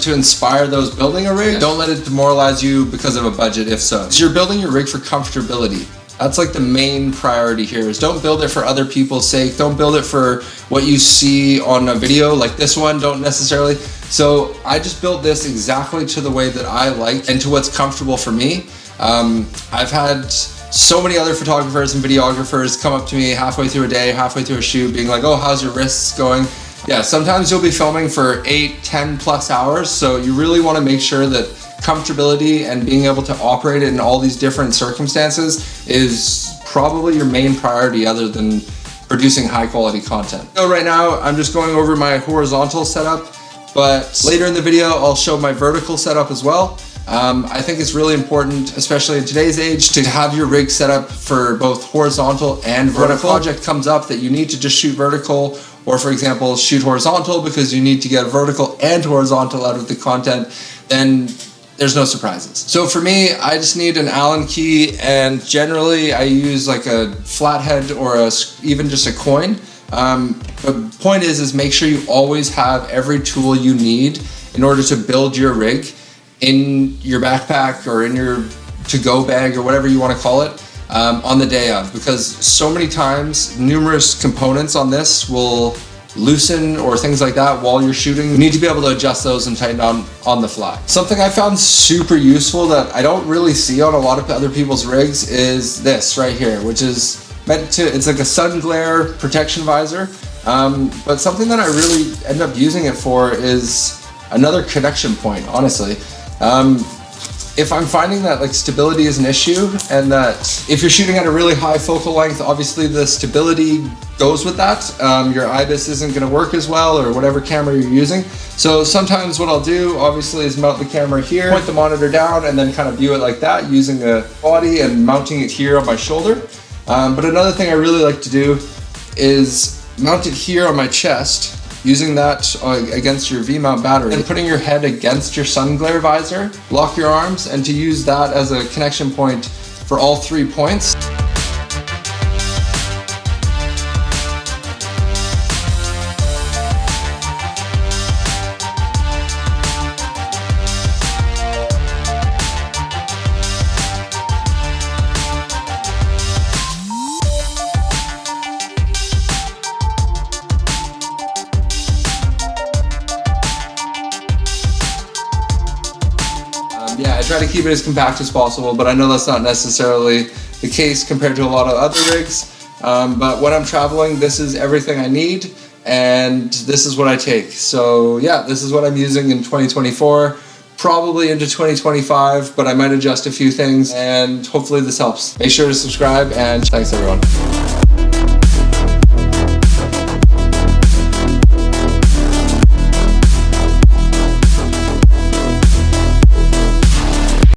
to inspire those building a rig. Don't let it demoralize you because of a budget, if so. So you're building your rig for comfortability. That's like the main priority here, is don't build it for other people's sake. Don't build it for what you see on a video like this one, don't necessarily. So I just built this exactly to the way that I like and to what's comfortable for me. I've had so many other photographers and videographers come up to me halfway through a day, halfway through a shoot, being like, oh, how's your wrists going? Yeah, sometimes you'll be filming for 8, 10 plus hours. So you really want to make sure that comfortability and being able to operate it in all these different circumstances is probably your main priority, other than producing high quality content. So right now I'm just going over my horizontal setup, but later in the video I'll show my vertical setup as well. I think it's really important, especially in today's age, to have your rig set up for both horizontal and vertical. When a project comes up that you need to just shoot vertical, or for example shoot horizontal because you need to get vertical and horizontal out of the content, then there's no surprises. So for me, I just need an Allen key, and generally I use like a flathead or even just a coin. But the point is make sure you always have every tool you need in order to build your rig in your backpack or in your to-go bag or whatever you want to call it on the day of, because so many times numerous components on this will loosen or things like that while you're shooting. You need to be able to adjust those and tighten on the fly. Something I found super useful that I don't really see on a lot of other people's rigs is this right here, which is meant to, it's like a sun glare protection visor. But something that I really end up using it for is another connection point, honestly. If I'm finding that like stability is an issue, and that if you're shooting at a really high focal length, obviously the stability goes with that. Your IBIS isn't going to work as well, or whatever camera you're using. So sometimes what I'll do obviously is mount the camera here, point the monitor down, and then kind of view it like that using the body and mounting it here on my shoulder. But another thing I really like to do is mount it here on my chest, using that against your V-mount battery, and putting your head against your sun glare visor, lock your arms, and to use that as a connection point for all 3 points. Yeah, I try to keep it as compact as possible, but I know that's not necessarily the case compared to a lot of other rigs. But when I'm traveling, this is everything I need, and this is what I take. So yeah, this is what I'm using in 2024, probably into 2025, but I might adjust a few things, and hopefully this helps. Make sure to subscribe, and thanks everyone.